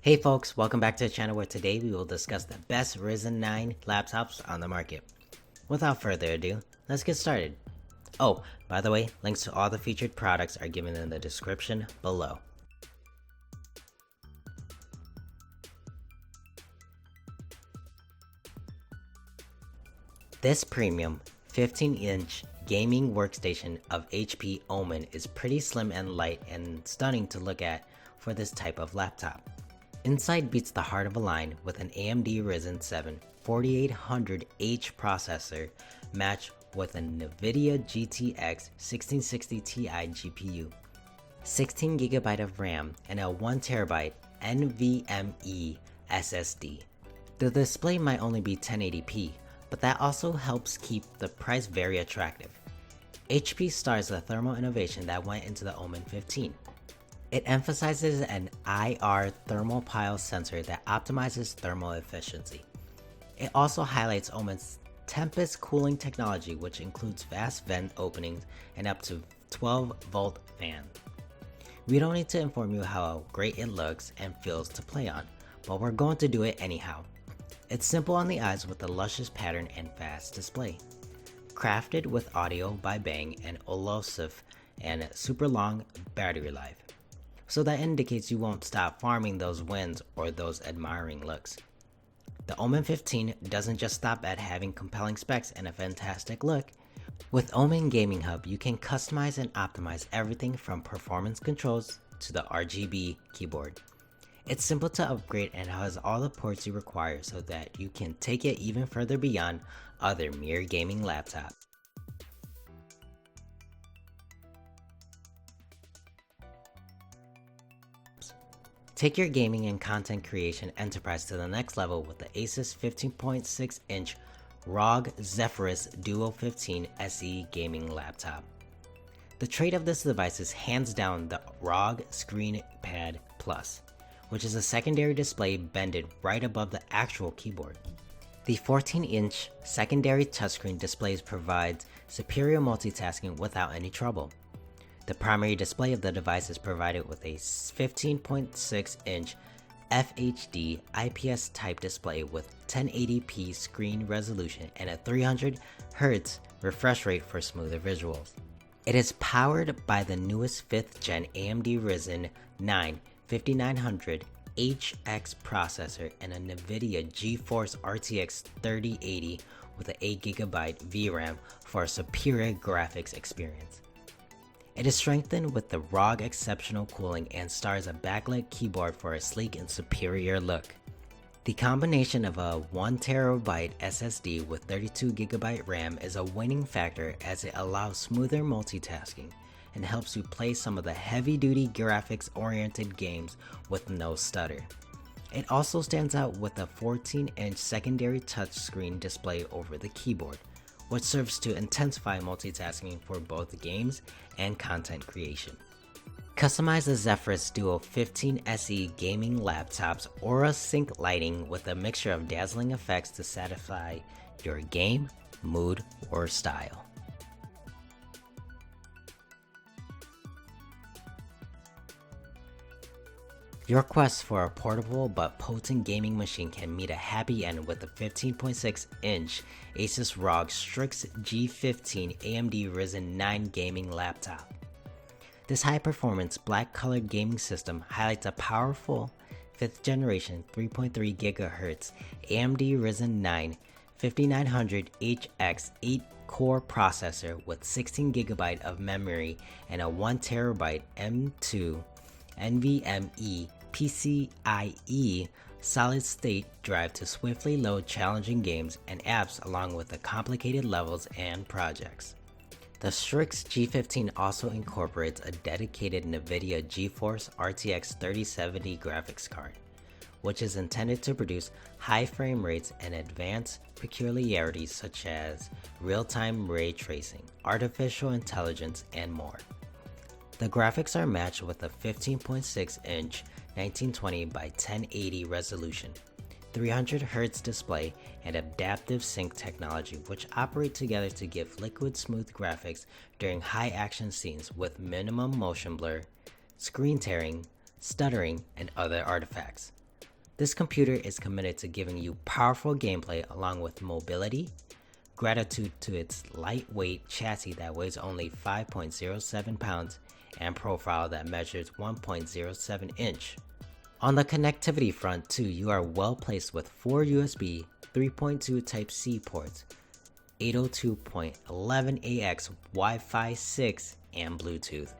Hey folks, welcome back to the channel where today we will discuss the best Ryzen 9 laptops on the market. Without further ado, let's get started. Oh, by the way, links to all the featured products are given in the description below. This premium 15-inch gaming workstation of HP Omen is pretty slim and light and stunning to look at for this type of laptop. Inside beats the heart of a line with an AMD Ryzen 7 4800H processor matched with a NVIDIA GTX 1660 Ti GPU, 16GB of RAM, and a 1TB NVMe SSD. The display might only be 1080p, but that also helps keep the price very attractive. HP stars the thermal innovation that went into the OMEN 15. It emphasizes an IR thermopile sensor that optimizes thermal efficiency. It also highlights OMEN's Tempest Cooling Technology, which includes vast vent openings and up to 12-volt fan. We don't need to inform you how great it looks and feels to play on, but we're going to do it anyhow. It's simple on the eyes with a luscious pattern and fast display. Crafted with audio by Bang Olufsen and super long battery life. So that indicates you won't stop farming those wins or those admiring looks. The OMEN 15 doesn't just stop at having compelling specs and a fantastic look. With OMEN Gaming Hub, you can customize and optimize everything from performance controls to the RGB keyboard. It's simple to upgrade and has all the ports you require so that you can take it even further beyond other mere gaming laptops. Take your gaming and content creation enterprise to the next level with the ASUS 15.6-inch ROG Zephyrus G15 SE gaming laptop. The trait of this device is hands down the ROG ScreenPad Plus, which is a secondary display bended right above the actual keyboard. The 14-inch secondary touchscreen displays provides superior multitasking without any trouble. The primary display of the device is provided with a 15.6-inch FHD IPS type display with 1080p screen resolution and a 300Hz refresh rate for smoother visuals. It is powered by the newest 5th gen AMD Ryzen 9 5900HX processor and a NVIDIA GeForce RTX 3080 with an 8GB VRAM for a superior graphics experience. It is strengthened with the ROG exceptional cooling and stars a backlit keyboard for a sleek and superior look. The combination of a 1TB SSD with 32GB RAM is a winning factor as it allows smoother multitasking and helps you play some of the heavy-duty graphics-oriented games with no stutter. It also stands out with a 14-inch secondary touchscreen display over the keyboard, which serves to intensify multitasking for both games and content creation. Customize the Zephyrus G15 SE gaming laptop's Aura Sync lighting with a mixture of dazzling effects to satisfy your game, mood, or style. Your quest for a portable but potent gaming machine can meet a happy end with the 15.6-inch ASUS ROG Strix G15 AMD Ryzen 9 gaming laptop. This high-performance black-colored gaming system highlights a powerful 5th generation 3.3 GHz AMD Ryzen 9 5900HX 8-core processor with 16GB of memory and a 1TB M2 NVMe PCIe solid-state drive to swiftly load challenging games and apps along with the complicated levels and projects. The Strix G15 also incorporates a dedicated NVIDIA GeForce RTX 3070 graphics card, which is intended to produce high frame rates and advanced peculiarities such as real-time ray tracing, artificial intelligence, and more. The graphics are matched with a 15.6-inch 1920 by 1080 resolution, 300Hz display, and adaptive sync technology, which operate together to give liquid smooth graphics during high action scenes with minimum motion blur, screen tearing, stuttering, and other artifacts. This computer is committed to giving you powerful gameplay along with mobility, gratitude to its lightweight chassis that weighs only 5.07 pounds and profile that measures 1.07 inch. On the connectivity front too, you are well placed with 4 USB 3.2 Type-C ports, 802.11ax Wi-Fi 6, and Bluetooth.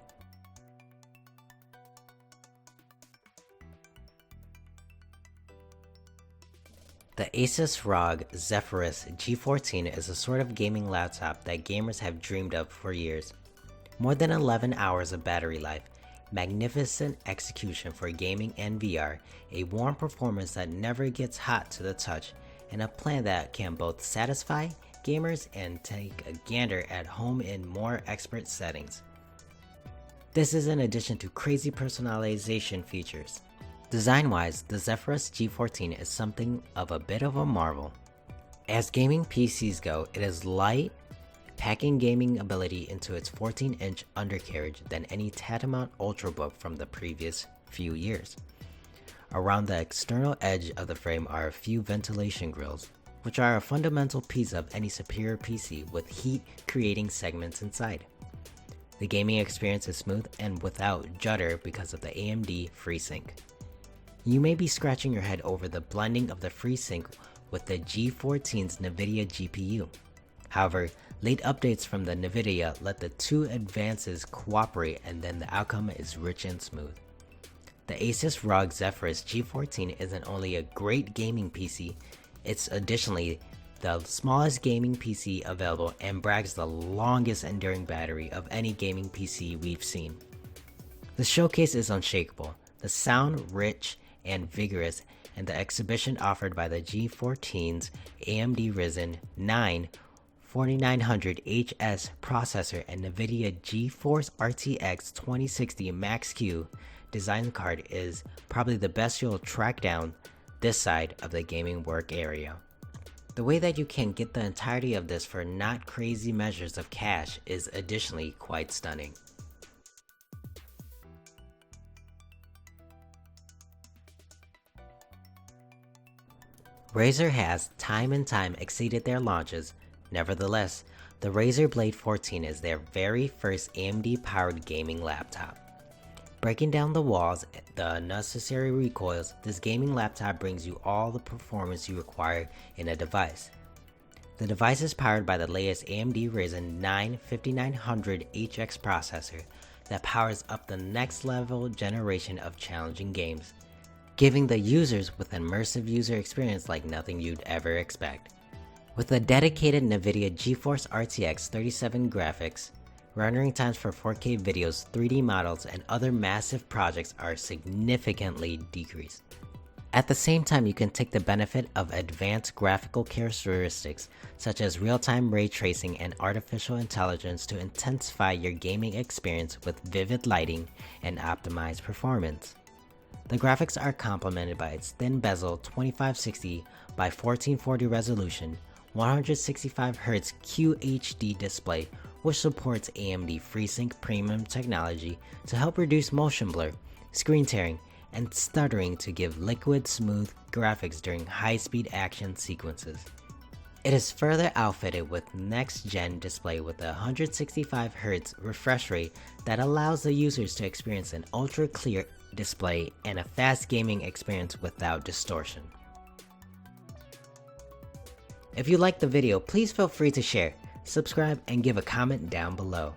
The ASUS ROG Zephyrus G14 is a sort of gaming laptop that gamers have dreamed of for years. More than 11 hours of battery life, magnificent execution for gaming and VR, a warm performance that never gets hot to the touch, and a plan that can both satisfy gamers and take a gander at home in more expert settings. This is in addition to crazy personalization features. Design-wise, the Zephyrus G14 is something of a bit of a marvel. As gaming PCs go, it is light, packing gaming ability into its 14-inch undercarriage than any tantamount ultrabook from the previous few years. Around the external edge of the frame are a few ventilation grills, which are a fundamental piece of any superior PC with heat-creating segments inside. The gaming experience is smooth and without judder because of the AMD FreeSync. You may be scratching your head over the blending of the FreeSync with the G14's NVIDIA GPU. However, late updates from the NVIDIA let the two advances cooperate, and then the outcome is rich and smooth. The ASUS ROG Zephyrus G14 isn't only a great gaming PC, it's additionally the smallest gaming PC available and brags the longest enduring battery of any gaming PC we've seen. The showcase is unshakable, the sound rich and vigorous, and the exhibition offered by the G14's AMD Ryzen 9 4900HS processor and NVIDIA GeForce RTX 2060 Max-Q design card is probably the best you'll track down this side of the gaming work area. The way that you can get the entirety of this for not crazy measures of cash is additionally quite stunning. Razer has time and time exceeded their launches. Nevertheless, the Razer Blade 14 is their very first AMD-powered gaming laptop. Breaking down the walls, the unnecessary recoils, this gaming laptop brings you all the performance you require in a device. The device is powered by the latest AMD Ryzen 9 5900HX processor that powers up the next level generation of challenging games, giving the users with an immersive user experience like nothing you'd ever expect. With a dedicated NVIDIA GeForce RTX 37 graphics, rendering times for 4K videos, 3D models, and other massive projects are significantly decreased. At the same time, you can take the benefit of advanced graphical characteristics such as real-time ray tracing and artificial intelligence to intensify your gaming experience with vivid lighting and optimized performance. The graphics are complemented by its thin bezel 2560 by 1440 resolution, 165Hz QHD display, which supports AMD FreeSync Premium technology to help reduce motion blur, screen tearing, and stuttering to give liquid smooth graphics during high-speed action sequences. It is further outfitted with next-gen display with a 165Hz refresh rate that allows the users to experience an ultra-clear display and a fast gaming experience without distortion. If you liked the video, please feel free to share, subscribe, and give a comment down below.